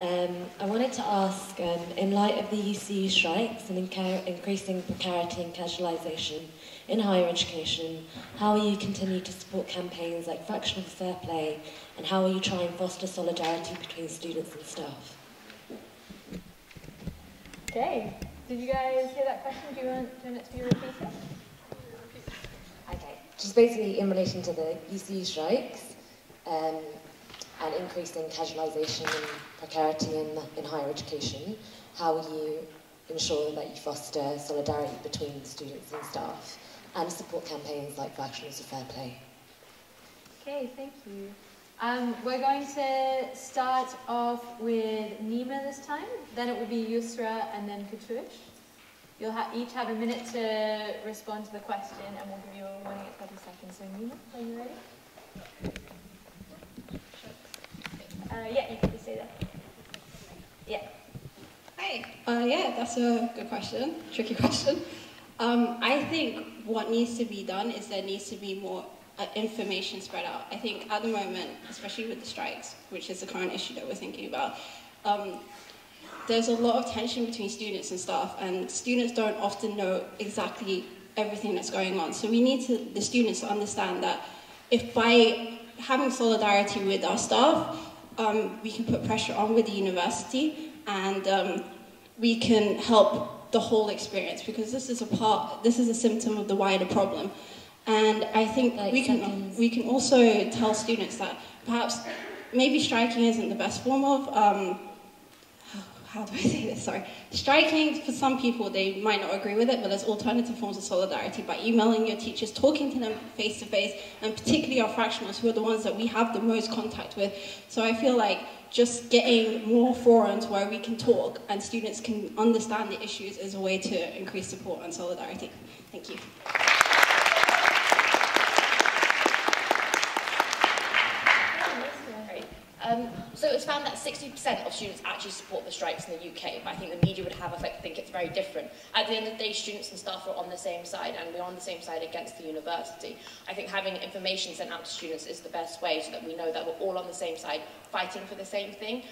I wanted to ask, in light of the UCU strikes and increasing precarity and casualisation in higher education, how will you continue to support campaigns like fractional fair play, and how will you try and foster solidarity between students and staff? Okay, did you guys hear that question? Do you want it to be repeated? Okay, just basically in relation to the UCU strikes, and increasing casualisation and precarity in higher education, how will you ensure that you foster solidarity between students and staff and support campaigns like fractionals of fair play? Okay, thank you. We're going to start off with Nima this time, then it will be Youssra and then Katouche. You'll each have a minute to respond to the question and we'll give you a warning at 30 seconds. So Nima, are you ready? Yeah, you can just say that. Yeah. Hi. Yeah, that's a good question, tricky question. I think what needs to be done is there needs to be more information spread out. I think at the moment, especially with the strikes, which is the current issue that we're thinking about, there's a lot of tension between students and staff, and students don't often know exactly everything that's going on. So we need the students to understand that if by having solidarity with our staff, we can put pressure on with the university, and we can help the whole experience, because this is a symptom of the wider problem. And I think we can also tell students that perhaps maybe striking isn't the best form of how do I say this? Sorry. Striking, for some people, they might not agree with it, but there's alternative forms of solidarity by emailing your teachers, talking to them face to face, and particularly our fractionals, who are the ones that we have the most contact with. So I feel like just getting more forums where we can talk and students can understand the issues is a way to increase support and solidarity. Thank you. So it's found that 60% of students actually support the strikes in the UK, but I think the media would have us think it's very different. At the end of the day, students and staff are on the same side, and we're on the same side against the university. I think having information sent out to students is the best way, so that we know that we're all on the same side, fighting for the same thing.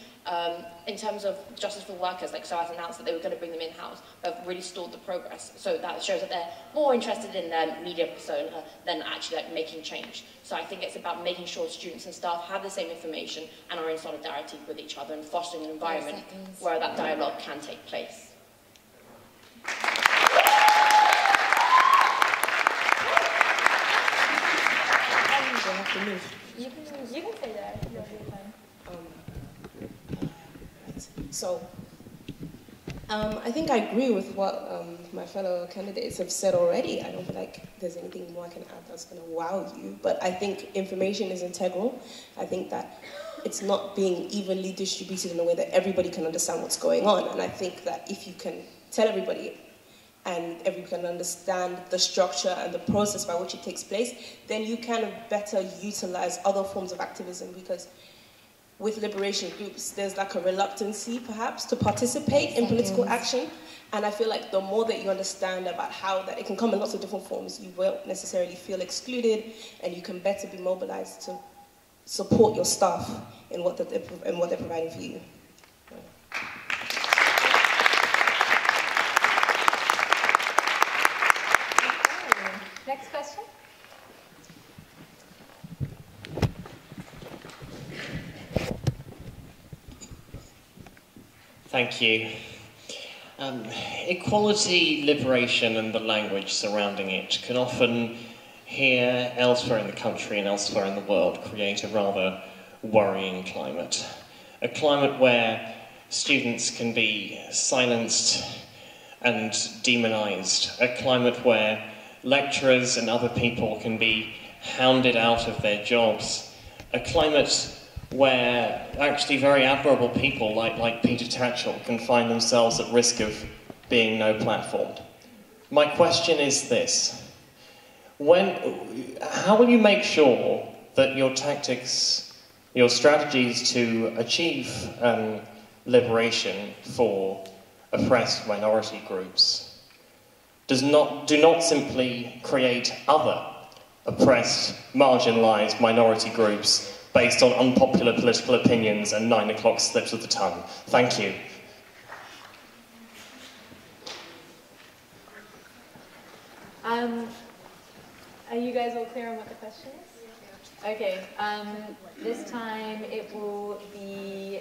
In terms of justice for workers, like SOAS announced that they were going to bring them in-house, but really stalled the progress. So that shows that they're more interested in their media persona than actually making change. So I think it's about making sure students and staff have the same information and are in solidarity with each other and fostering an environment where that dialogue can take place. You can say that. You're fine. So, I think I agree with what my fellow candidates have said already. I don't feel like there's anything more I can add that's going to wow you. But I think information is integral. I think that it's not being evenly distributed in a way that everybody can understand what's going on. And I think that if you can tell everybody and everyone can understand the structure and the process by which it takes place, then you can better utilize other forms of activism, because with liberation groups, there's like a reluctancy, perhaps, to participate in political action. And I feel like the more that you understand about how that it can come in lots of different forms, you won't necessarily feel excluded, and you can better be mobilized to support your staff in what they're providing for you. Next question. Thank you. Equality, liberation, and the language surrounding it can often, here, elsewhere in the country and elsewhere in the world, create a rather worrying climate. A climate where students can be silenced and demonised. A climate where lecturers and other people can be hounded out of their jobs. A climate where actually very admirable people like Peter Tatchell can find themselves at risk of being no platformed. My question is this: how will you make sure that your tactics, your strategies to achieve liberation for oppressed minority groups do not simply create other oppressed, marginalised minority groups based on unpopular political opinions and 9 o'clock slips of the tongue. Thank you. Are you guys all clear on what the question is? Okay, this time it will be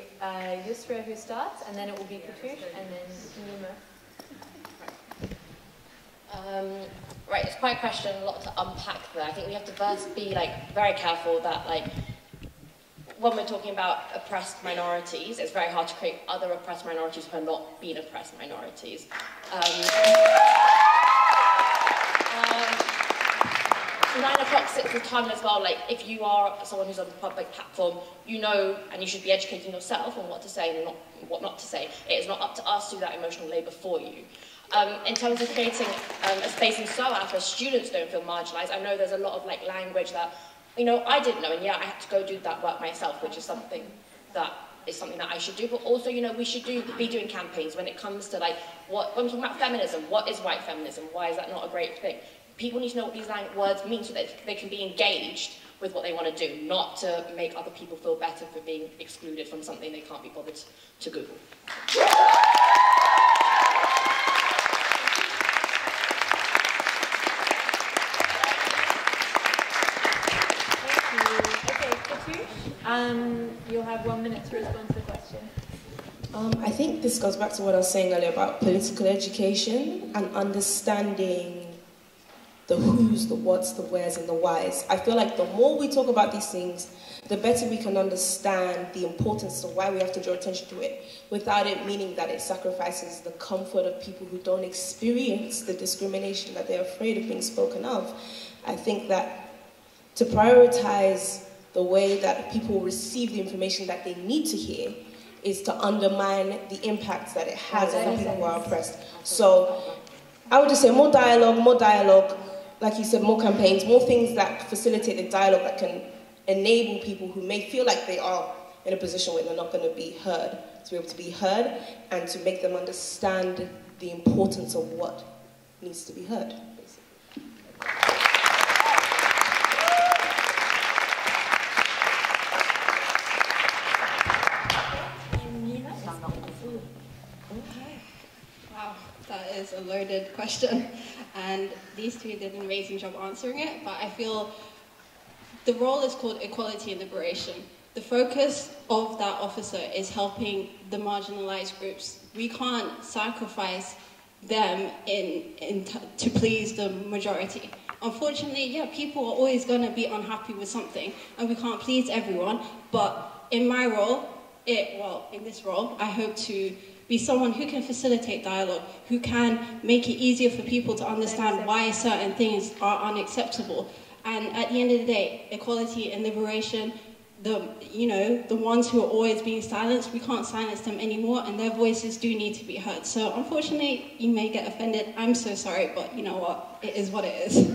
Youssra who starts, and then it will be Katouche, and then Nima. Right, it's quite a question, a lot to unpack there. I think we have to first be very careful that when we're talking about oppressed minorities, it's very hard to create other oppressed minorities who are not being oppressed minorities. 9 o'clock sits the time as well, if you are someone who's on a public platform, you know, and you should be educating yourself on what to say and what not to say. It is not up to us to do that emotional labour for you. In terms of creating a space in SOAS where students don't feel marginalised, I know there's a lot of language that, I didn't know, and yeah, I had to go do that work myself, which is something that I should do, but also, we should be doing campaigns when it comes to when we're talking about feminism, what is white feminism? Why is that not a great thing? People need to know what these words mean so that they can be engaged with what they want to do, not to make other people feel better for being excluded from something they can't be bothered to Google. Okay, Katouche, you'll have 1 minute to respond to the question. I think this goes back to what I was saying earlier about political education and understanding the who's, the what's, the where's, and the why's. I feel like the more we talk about these things, the better we can understand the importance of why we have to draw attention to it, without it meaning that it sacrifices the comfort of people who don't experience the discrimination that they're afraid of being spoken of. I think that to prioritize the way that people receive the information that they need to hear is to undermine the impact that it has on the people who are oppressed. So I would just say more dialogue, like you said, more campaigns, more things that facilitate the dialogue that can enable people who may feel like they are in a position where they're not going to be heard, to be able to be heard and to make them understand the importance of what needs to be heard, basically. Wow, that is a loaded question. And these two did an amazing job answering it, but I feel the role is called equality and liberation. The focus of that officer is helping the marginalized groups. We can't sacrifice them to please the majority. Unfortunately, yeah, people are always going to be unhappy with something, and we can't please everyone, but in my role, in this role, I hope to be someone who can facilitate dialogue, who can make it easier for people to understand why certain things are unacceptable. And at the end of the day, equality and liberation, the ones who are always being silenced, we can't silence them anymore, and their voices do need to be heard. So unfortunately, you may get offended. I'm so sorry, but you know what? It is what it is.